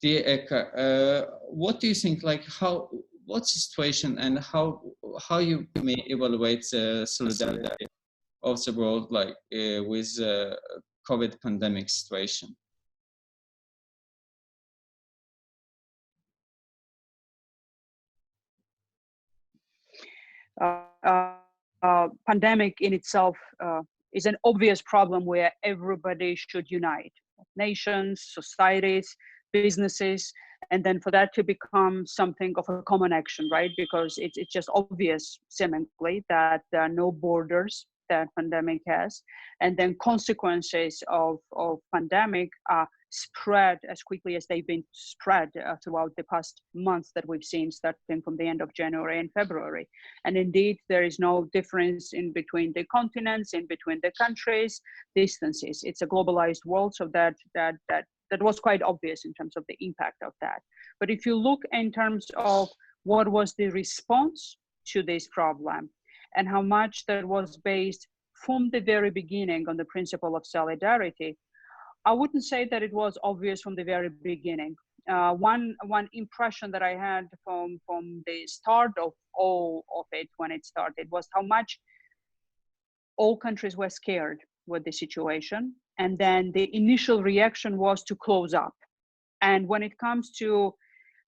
Dear Eka, what do you think, like what's the situation and how you may evaluate the solidarity of the world, like with COVID pandemic situation? Pandemic in itself is an obvious problem where everybody should unite, nations, societies, businesses, and then for that to become something of a common action, right? Because it's just obvious, seemingly, that there are no borders that pandemic has, and then consequences of pandemic are spread as quickly as they've been spread throughout the past months that we've seen, starting from the end of January and February. And indeed, there is no difference in between the continents, in between the countries, distances. It's a globalized world, so that was quite obvious in terms of the impact of that. But if you look in terms of what was the response to this problem and how much that was based from the very beginning on the principle of solidarity, I wouldn't say that it was obvious from the very beginning. One impression that I had from the start of all of it, when it started, was how much all countries were scared with the situation. And then the initial reaction was to close up. And when it comes to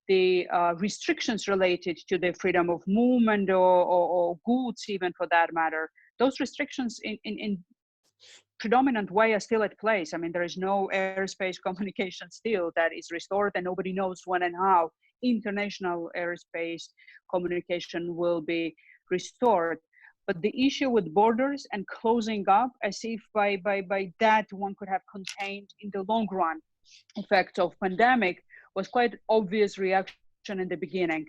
the restrictions related to the freedom of movement or goods, even for that matter, those restrictions in predominant way are still at place. I mean, there is no airspace communication still that is restored, and nobody knows when and how international airspace communication will be restored. But the issue with borders and closing up, as if by that one could have contained in the long run effects of pandemic, was quite obvious reaction in the beginning.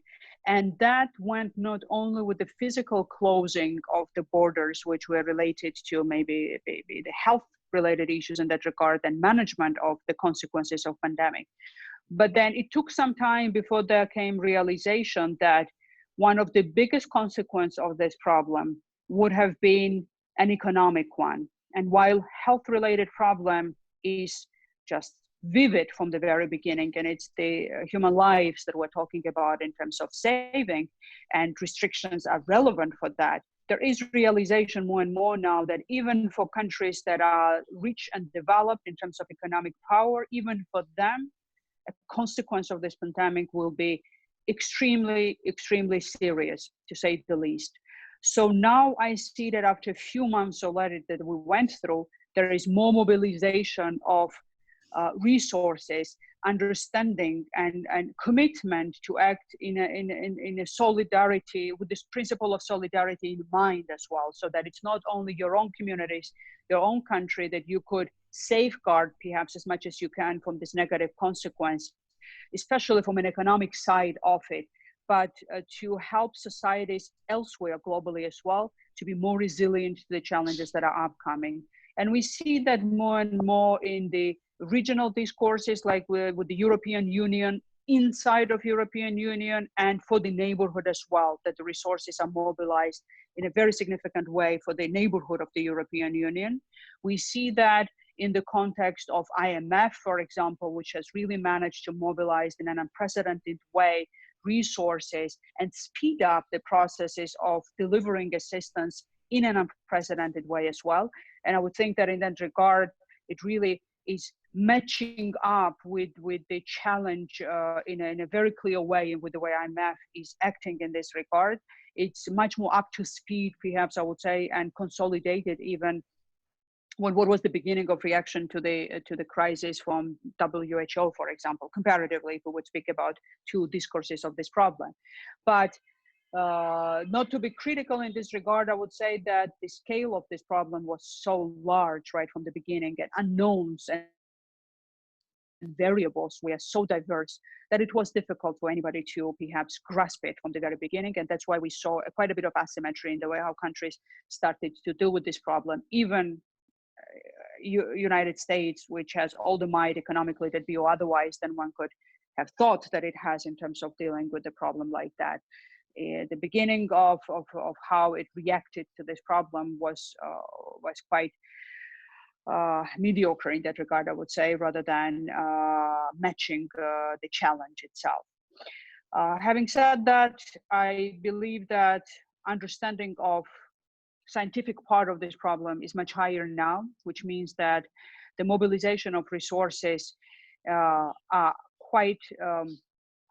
And that went not only with the physical closing of the borders, which were related to maybe the health related issues in that regard and management of the consequences of pandemic. But then it took some time before there came realization that one of the biggest consequences of this problem would have been an economic one. And while health related problem is just vivid from the very beginning, and it's the human lives that we're talking about in terms of saving, and restrictions are relevant for that, there is realization more and more now that even for countries that are rich and developed in terms of economic power, even for them, a consequence of this pandemic will be extremely, extremely serious, to say the least. So now I see that after a few months already that we went through, there is more mobilization of resources, understanding, and commitment to act in a solidarity with this principle of solidarity in mind as well, so that it's not only your own communities, your own country that you could safeguard perhaps as much as you can from this negative consequence, especially from an economic side of it, but to help societies elsewhere globally as well to be more resilient to the challenges that are upcoming. And we see that more and more in the regional discourses, like with the European Union, inside of European Union, and for the neighborhood as well, that the resources are mobilized in a very significant way for the neighborhood of the European Union. We see that in the context of IMF, for example, which has really managed to mobilize in an unprecedented way resources and speed up the processes of delivering assistance in an unprecedented way as well. And I would think that in that regard, it really is matching up with the challenge in a very clear way, with the way IMF is acting in this regard. It's much more up to speed, perhaps I would say, and consolidated even what was the beginning of reaction to the crisis from WHO, for example, comparatively, if we would speak about two discourses of this problem. But not to be critical in this regard, I would say that the scale of this problem was so large right from the beginning, and unknowns and variables were so diverse that it was difficult for anybody to perhaps grasp it from the very beginning. And that's why we saw quite a bit of asymmetry in the way how countries started to deal with this problem. Even United States, which has all the might economically that be otherwise than one could have thought that it has in terms of dealing with a problem like that. The beginning of how it reacted to this problem was quite mediocre in that regard, I would say, rather than matching the challenge itself. Having said that, I believe that understanding of scientific part of this problem is much higher now, which means that the mobilization of resources are quite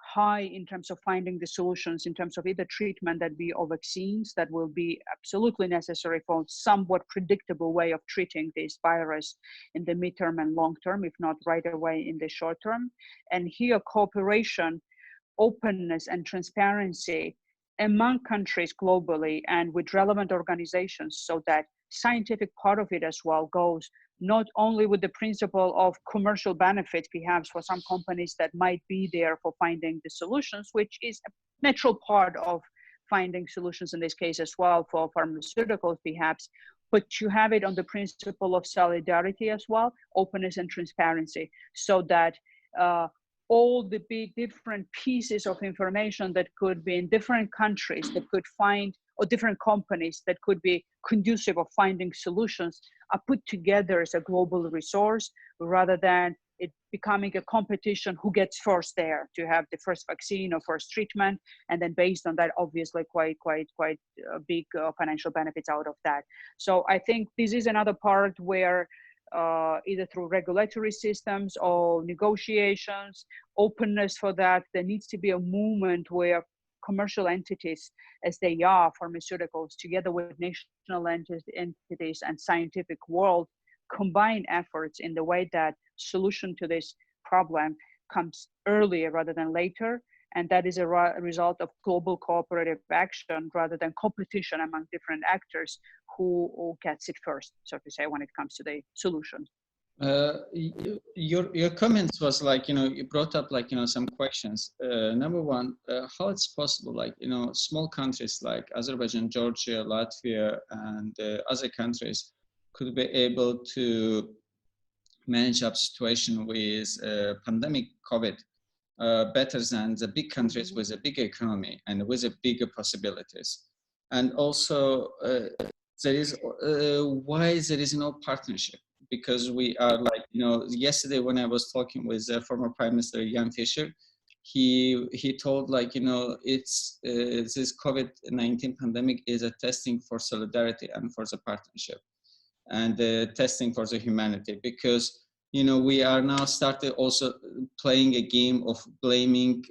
high in terms of finding the solutions, in terms of either treatment that be or vaccines that will be absolutely necessary for somewhat predictable way of treating this virus in the midterm and long term, if not right away in the short term. And here cooperation, openness and transparency among countries globally and with relevant organizations, so that scientific part of it as well goes not only with the principle of commercial benefits perhaps for some companies that might be there for finding the solutions, which is a natural part of finding solutions in this case as well for pharmaceuticals perhaps, but you have it on the principle of solidarity as well, openness and transparency, so that all the big different pieces of information that could be in different countries that could find, or different companies that could be conducive of finding solutions, are put together as a global resource rather than it becoming a competition who gets first there to have the first vaccine or first treatment, and then based on that obviously quite big financial benefits out of that. So I think this is another part where either through regulatory systems or negotiations, openness for that, there needs to be a movement where commercial entities, as they are pharmaceuticals, together with national entities and scientific world, combine efforts in the way that solution to this problem comes earlier rather than later. And that is a result of global cooperative action rather than competition among different actors who gets it first, so to say, when it comes to the solution. Your comments was like, you brought up like, some questions. Number one, how it's possible, like, small countries like Azerbaijan, Georgia, Latvia, and other countries could be able to manage up situation with pandemic COVID better than the big countries with a bigger economy and with a bigger possibilities. And also there is why there is no partnership, because we are like, yesterday when I was talking with former Prime Minister Jan Fischer, he told like, it's this COVID-19 pandemic is a testing for solidarity and for the partnership and testing for the humanity, because we are now started also playing a game of blaming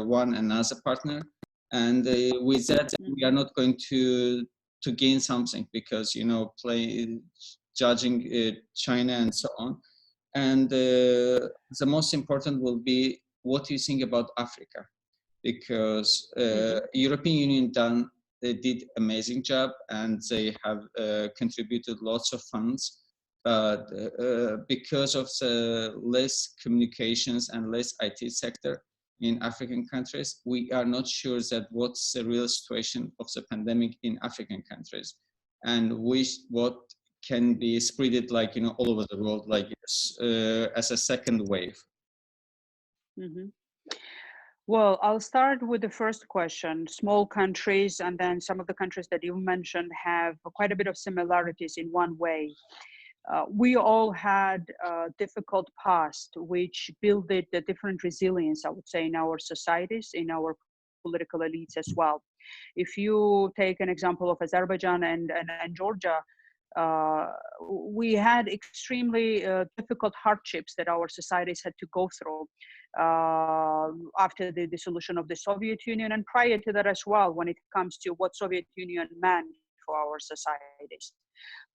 one another partner, and with that we are not going to gain something, because judging China and so on. And the most important will be what you think about Africa, because European Union they did amazing job and they have contributed lots of funds. But because of the less communications and less IT sector in African countries, we are not sure that what's the real situation of the pandemic in African countries, and what can be spreaded like, all over the world, like as a second wave. Well, I'll start with the first question. Small countries, and then some of the countries that you mentioned have quite a bit of similarities in one way. We all had a difficult past, which built a different resilience, I would say, in our societies, in our political elites as well. If you take an example of Azerbaijan and Georgia, we had extremely difficult hardships that our societies had to go through after the dissolution of the Soviet Union, and prior to that as well, when it comes to what Soviet Union meant for our societies,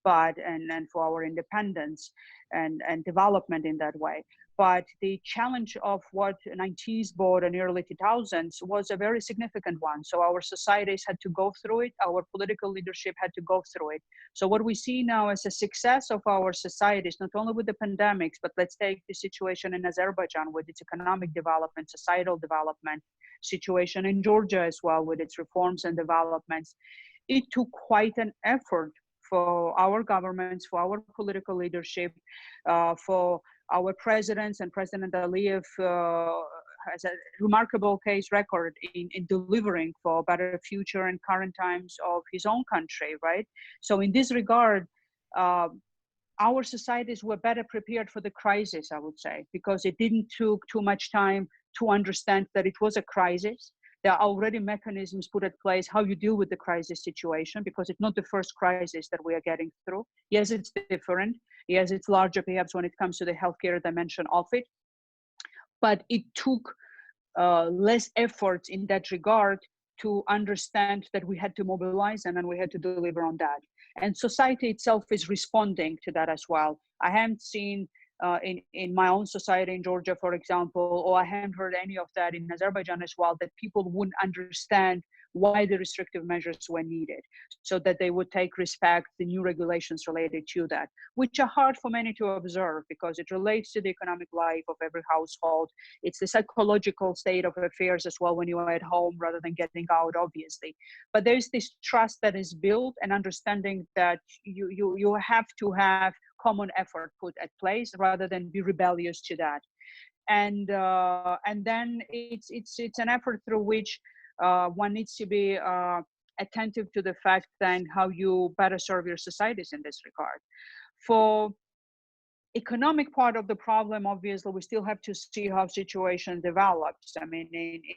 and for our independence and development in that way. But the challenge of what 90s brought in the early 2000s was a very significant one. So our societies had to go through it. Our political leadership had to go through it. So what we see now as a success of our societies, not only with the pandemics, but let's take the situation in Azerbaijan with its economic development, societal development, situation in Georgia as well with its reforms and developments. It took quite an effort for our governments, for our political leadership, for our presidents, and President Aliyev has a remarkable case record in delivering for a better future and current times of his own country, right? So in this regard, our societies were better prepared for the crisis, I would say, because it didn't took too much time to understand that it was a crisis. There are already mechanisms put in place how you deal with the crisis situation, because it's not the first crisis that we are getting through. Yes, it's different. Yes, it's larger perhaps when it comes to the healthcare dimension of it, but it took less efforts in that regard to understand that we had to mobilize and then we had to deliver on that. And society itself is responding to that as well. I haven't seen in my own society in Georgia, for example, or I haven't heard any of that in Azerbaijan as well, that people wouldn't understand why the restrictive measures were needed, so that they would take respect the new regulations related to that, which are hard for many to observe because it relates to the economic life of every household. It's the psychological state of affairs as well when you are at home rather than getting out, obviously. But there's this trust that is built and understanding that you have to have common effort put at place rather than be rebellious to that. And then it's an effort through which one needs to be attentive to the fact then how you better serve your societies in this regard. For economic part of the problem, obviously, we still have to see how situation develops. I mean,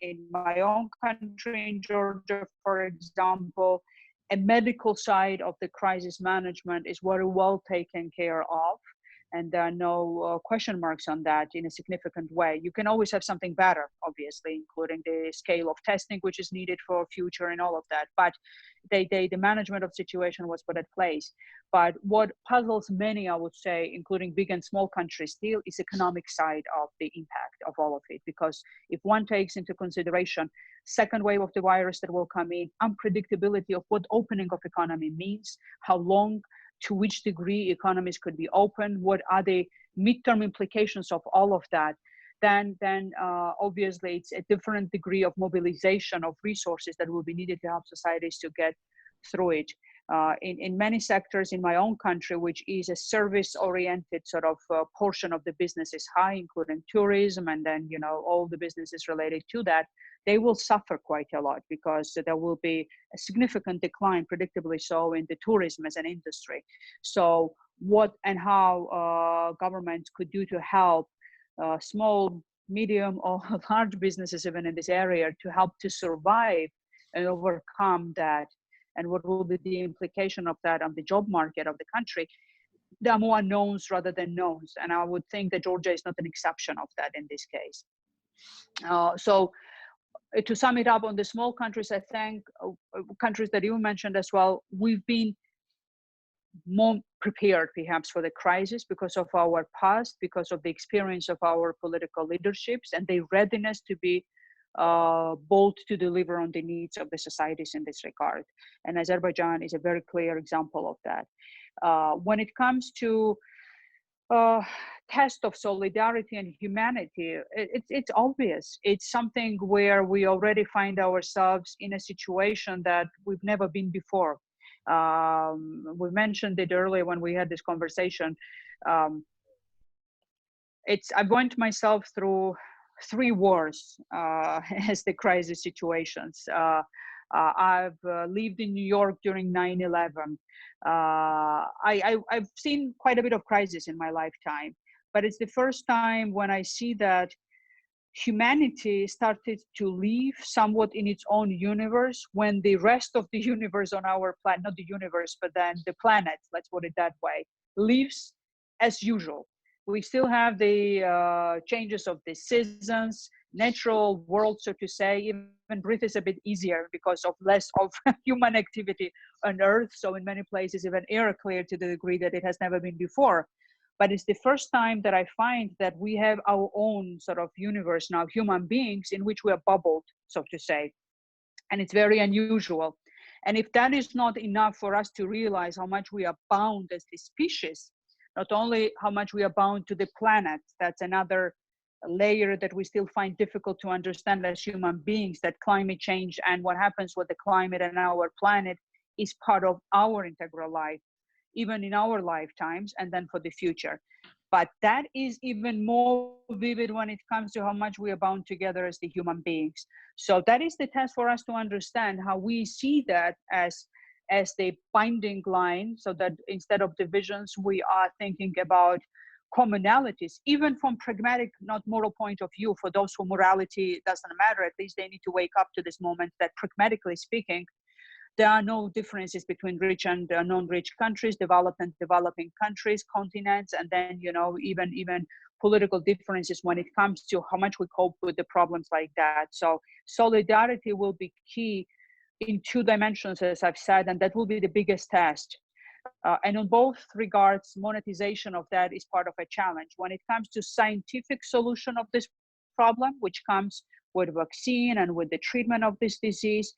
in my own country, in Georgia, for example, a medical side of the crisis management is very well taken care of. And there are no question marks on that in a significant way. You can always have something better, obviously, including the scale of testing, which is needed for future and all of that. But the management of situation was put in place. But what puzzles many, I would say, including big and small countries still, is economic side of the impact of all of it. Because if one takes into consideration second wave of the virus that will come in, unpredictability of what opening of economy means, how long, to which degree economies could be open, what are the midterm implications of all of that, then obviously it's a different degree of mobilization of resources that will be needed to help societies to get through it. In many sectors in my own country, which is a service-oriented sort of portion of the business is high, including tourism, and then all the businesses related to that, they will suffer quite a lot because there will be a significant decline, predictably so, in the tourism as an industry. So what and how governments could do to help small, medium, or large businesses even in this area to help to survive and overcome that, and what will be the implication of that on the job market of the country, there are more unknowns rather than knowns. And I would think that Georgia is not an exception of that in this case. So to sum it up on the small countries, I think countries that you mentioned as well, we've been more prepared perhaps for the crisis because of our past, because of the experience of our political leaderships and the readiness to be bold to deliver on the needs of the societies in this regard. And Azerbaijan is a very clear example of that. When it comes to test of solidarity and humanity, it's obvious. It's something where we already find ourselves in a situation that we've never been before. We mentioned it earlier when we had this conversation. I've went myself through 3 wars as the crisis situations. I've lived in New York during 9/11. I've seen quite a bit of crisis in my lifetime, but it's the first time when I see that humanity started to live somewhat in its own universe when the rest of the universe on our planet, not the universe, but then the planet, let's put it that way, lives as usual. We still have the changes of the seasons, natural world, so to say. Even breathe is a bit easier because of less of human activity on Earth. So in many places, even air clear to the degree that it has never been before. But it's the first time that I find that we have our own sort of universe now, human beings, in which we are bubbled, so to say. And it's very unusual. And if that is not enough for us to realize how much we are bound as a species, not only how much we are bound to the planet, that's another layer that we still find difficult to understand as human beings, that climate change and what happens with the climate and our planet is part of our integral life, even in our lifetimes and then for the future. But that is even more vivid when it comes to how much we are bound together as the human beings. So that is the test for us to understand how we see that as as the binding line, so that instead of divisions, we are thinking about commonalities, even from pragmatic, not moral point of view. For those who morality doesn't matter, at least they need to wake up to this moment that pragmatically speaking, there are no differences between rich and non-rich countries, developed and developing countries, continents, and then, you know, even political differences when it comes to how much we cope with the problems like that. So solidarity will be key in two dimensions, as I've said, and that will be the biggest test. And on both regards, monetization of that is part of a challenge. When it comes to scientific solution of this problem, which comes with vaccine and with the treatment of this disease,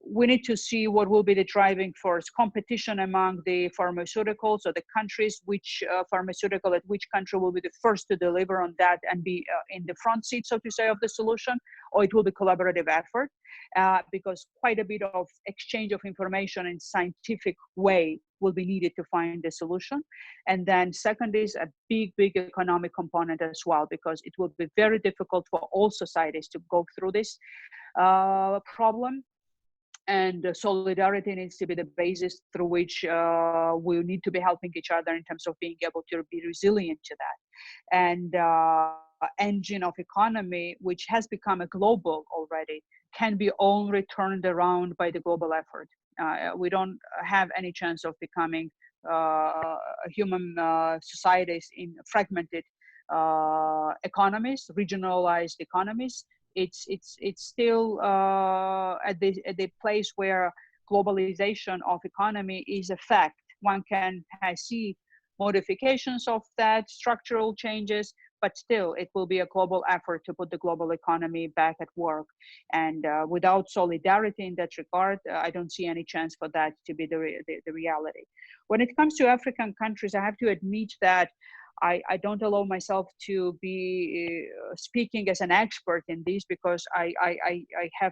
we need to see what will be the driving force, competition among the pharmaceuticals, or the countries, which pharmaceutical at which country will be the first to deliver on that and be in the front seat, so to say, of the solution, or it will be collaborative effort, because quite a bit of exchange of information in scientific way will be needed to find the solution. And then second is a big economic component as well, because it will be very difficult for all societies to go through this problem. And solidarity needs to be the basis through which we need to be helping each other in terms of being able to be resilient to that. And engine of economy, which has become a global already, can be only turned around by the global effort. We don't have any chance of becoming human societies in fragmented economies, regionalized economies. It's still at the place where globalization of economy is a fact. One can see modifications of that, structural changes, but still it will be a global effort to put the global economy back at work. And without solidarity in that regard, I don't see any chance for that to be the reality. When it comes to African countries, I have to admit that I don't allow myself to be speaking as an expert in this, because I have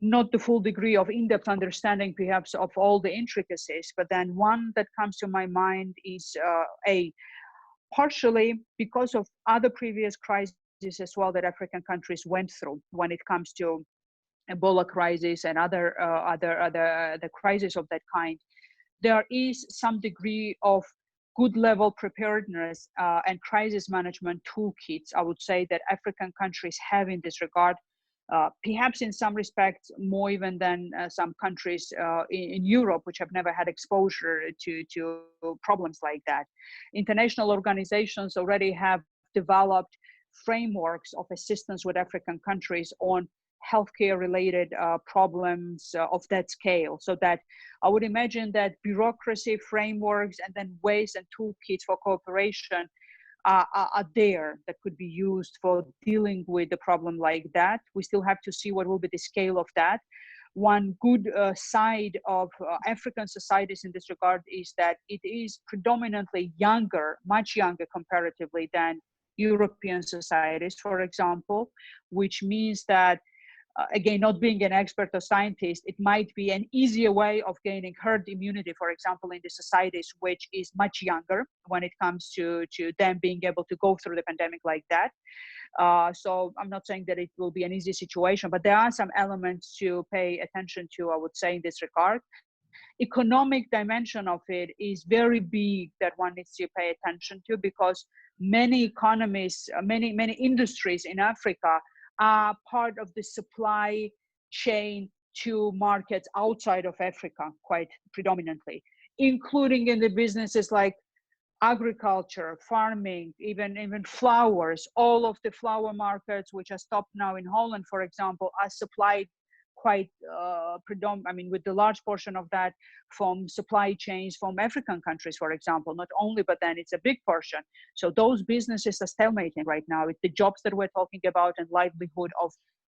not the full degree of in-depth understanding perhaps of all the intricacies. But then one that comes to my mind is partially because of other previous crises as well that African countries went through when it comes to Ebola crisis and other crises of that kind. There is some degree of good level preparedness and crisis management toolkits, I would say, that African countries have in this regard, perhaps in some respects more even than some countries in Europe, which have never had exposure to problems like that. International organizations already have developed frameworks of assistance with African countries on healthcare related problems of that scale, so that I would imagine that bureaucracy frameworks and then ways and toolkits for cooperation are there that could be used for dealing with a problem like that. We still have to see what will be the scale of that. One good side of African societies in this regard is that it is predominantly younger, much younger comparatively than European societies, for example, which means that again, not being an expert or scientist, it might be an easier way of gaining herd immunity, for example, in the societies which is much younger when it comes to them being able to go through the pandemic like that. So I'm not saying that it will be an easy situation, but there are some elements to pay attention to, I would say, in this regard. Economic dimension of it is very big that one needs to pay attention to, because many economies, many industries in Africa are part of the supply chain to markets outside of Africa, quite predominantly, including in the businesses like agriculture, farming, even flowers. All of the flower markets, which are stopped now in Holland, for example, are supplied quite with the large portion of that from supply chains from African countries, for example, not only, but then it's a big portion. So those businesses are stalemating right now. It's the jobs that we're talking about and livelihood of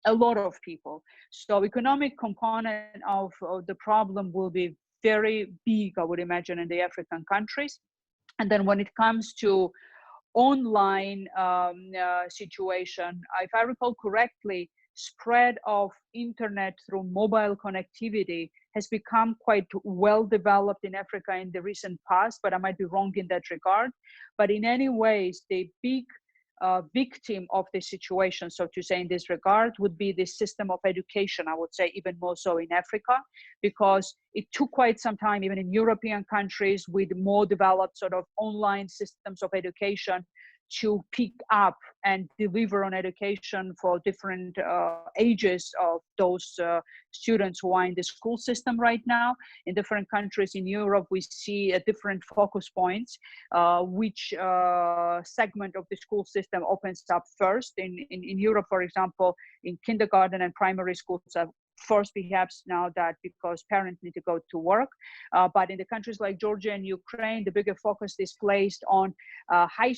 a lot of people. So economic component of the problem will be very big, I would imagine, in the African countries. And then when it comes to online situation, if I recall correctly, spread of internet through mobile connectivity has become quite well developed in Africa in the recent past, but I might be wrong in that regard. But in any ways, the big victim of the situation, so to say, in this regard, would be the system of education. I would say even more so in Africa, because it took quite some time, even in European countries with more developed sort of online systems of education, to pick up and deliver on education for different ages of those students who are in the school system right now. In different countries in Europe, we see a different focus points, which segment of the school system opens up first. In Europe, for example, in kindergarten and primary schools first, perhaps now that because parents need to go to work. But in the countries like Georgia and Ukraine, the bigger focus is placed on high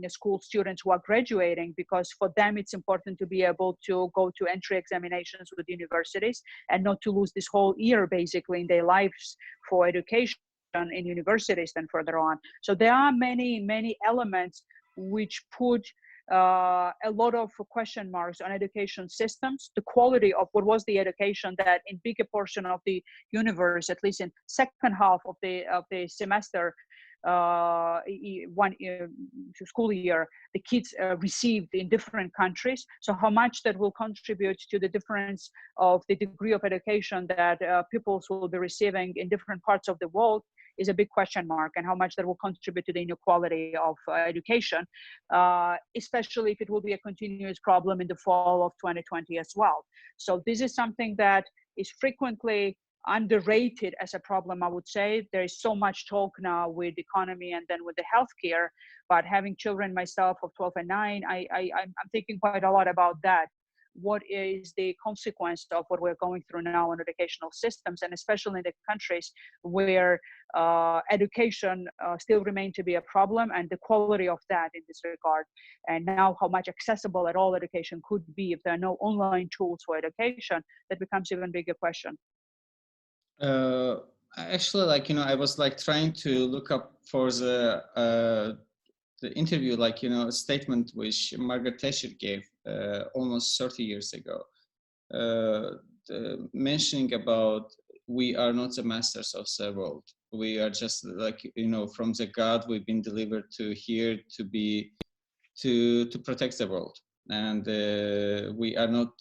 school students who are graduating, because for them it's important to be able to go to entry examinations with universities and not to lose this whole year basically in their lives for education in universities then further on. So there are many elements which put a lot of question marks on education systems, the quality of what was the education that in bigger portion of the universe, at least in second half of the semester, one school year, the kids received in different countries. So how much that will contribute to the difference of the degree of education that pupils will be receiving in different parts of the world is a big question mark, and how much that will contribute to the inequality of education, especially if it will be a continuous problem in the fall of 2020 as well. So this is something that is frequently underrated as a problem, I would say. There is so much talk now with economy and then with the healthcare, but having children myself of 12 and 9, I'm thinking quite a lot about that. What is the consequence of what we're going through now in educational systems, and especially in the countries where education still remains to be a problem, and the quality of that in this regard, and now how much accessible at all education could be if there are no online tools for education, that becomes even bigger question. Actually, like, I was like trying to look up for the interview, like, a statement which Margaret Thatcher gave almost 30 years ago, mentioning about we are not the masters of the world. We are just like, from the God we've been delivered to here to be, to protect the world. And we are not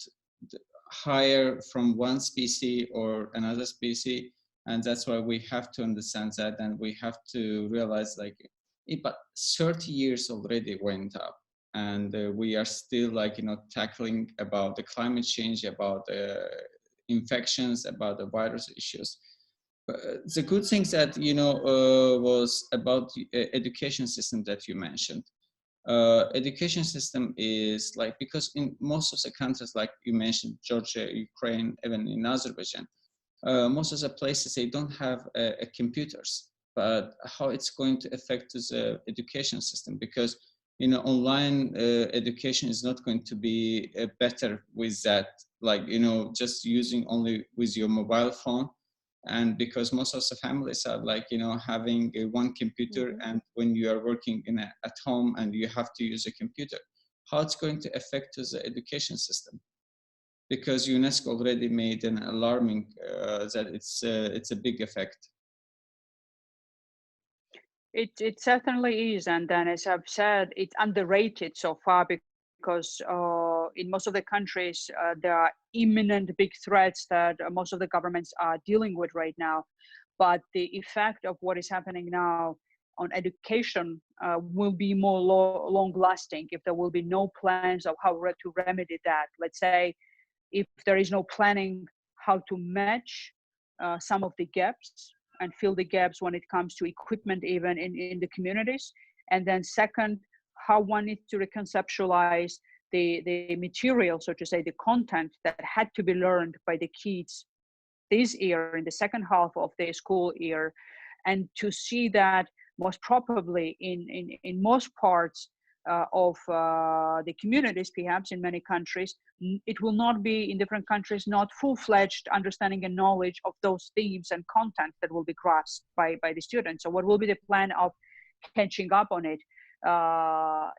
higher from one species or another species. And that's why we have to understand that, and we have to realize, like, but 30 years already went up, and we are still, like, tackling about the climate change, about infections, about the virus issues. But the good things that, was about the education system that you mentioned. Education system is like, because in most of the countries, like you mentioned, Georgia, Ukraine, even in Azerbaijan, most of the places, they don't have computers. But how it's going to affect the education system, because online education is not going to be better with that, like, just using only with your mobile phone. And because most of the families are, like, having one computer, and when you are working at home and you have to use a computer, how it's going to affect the education system? Because UNESCO already made an alarming that it's a big effect. It certainly is, and then, as I've said, it's underrated so far, because in most of the countries there are imminent big threats that most of the governments are dealing with right now. But the effect of what is happening now on education will be more long-lasting if there will be no plans of how to remedy that. Let's say if there is no planning how to match some of the gaps and fill the gaps when it comes to equipment, even in the communities. And then second, how one needs to reconceptualize the material, so to say, the content that had to be learned by the kids this year in the second half of the school year, and to see that most probably in most parts of the communities, perhaps in many countries, it will not be, in different countries, not full-fledged understanding and knowledge of those themes and content that will be grasped by the students. So what will be the plan of catching up on it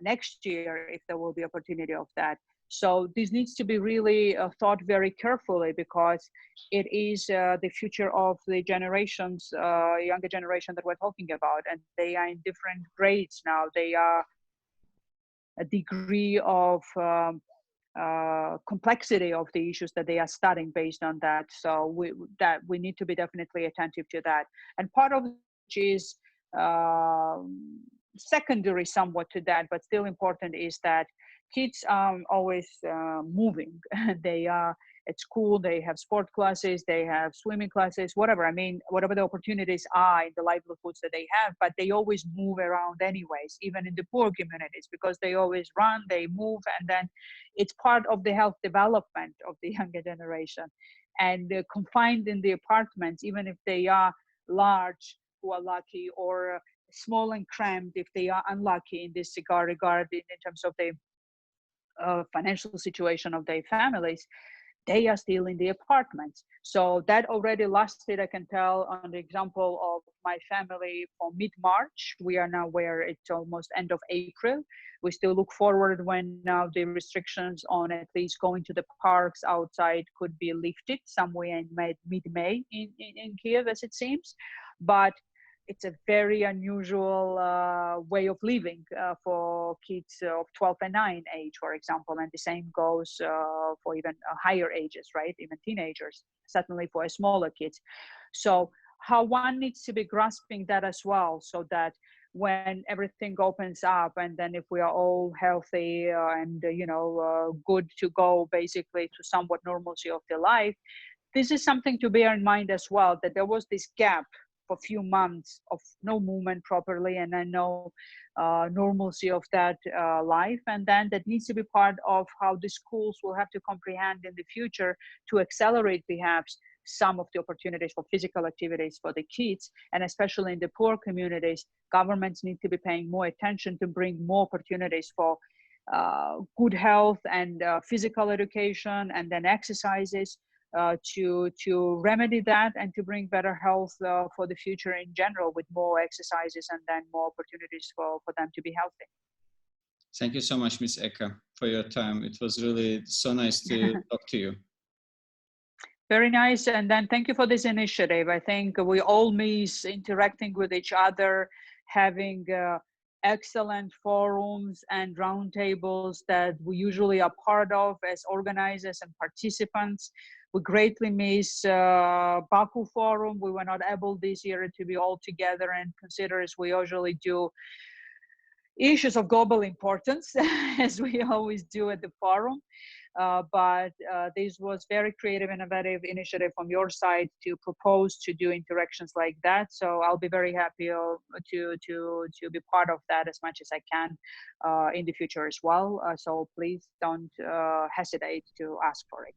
next year, if there will be opportunity of that? So this needs to be really thought very carefully, because it is the future of the generations, younger generation that we're talking about, and they are in different grades now. They are degree of complexity of the issues that they are studying based on that. So we need to be definitely attentive to that. And part of which is secondary somewhat to that, but still important, is that kids are always moving. They are at school, they have sport classes, they have swimming classes, whatever. I mean, whatever the opportunities are in the livelihoods that they have, but they always move around anyways, even in the poor communities, because they always run, they move, and then it's part of the health development of the younger generation. And confined in the apartments, even if they are large, who are lucky, or small and cramped if they are unlucky in this regard in terms of the financial situation of their families, they are still in the apartments. So that already lasted, I can tell, on the example of my family from mid-March. We are now where it's almost end of April. We still look forward when now the restrictions on at least going to the parks outside could be lifted somewhere in mid-May in Kiev, as it seems. But it's a very unusual way of living for kids of 12 and 9 age, for example, and the same goes for even higher ages, right? Even teenagers, certainly for smaller kids. So how one needs to be grasping that as well, so that when everything opens up, and then if we are all healthy and good to go basically to somewhat normalcy of the life, this is something to bear in mind as well, that there was this gap for a few months of no movement properly, and then no normalcy of that life. And then that needs to be part of how the schools will have to comprehend in the future to accelerate perhaps some of the opportunities for physical activities for the kids. And especially in the poor communities, governments need to be paying more attention to bring more opportunities for good health and physical education, and then exercises, to remedy that and to bring better health for the future in general, with more exercises and then more opportunities for them to be healthy. Thank you so much, Ms. Eka, for your time. It was really so nice to talk to you. Very nice. And then thank you for this initiative. I think we all miss interacting with each other, having excellent forums and roundtables that we usually are part of as organizers and participants. We greatly miss Baku Forum. We were not able this year to be all together and consider, as we usually do, issues of global importance, as we always do at the forum. But this was very creative, innovative initiative from your side to propose to do interactions like that. So I'll be very happy to be part of that as much as I can in the future as well. So please don't hesitate to ask for it.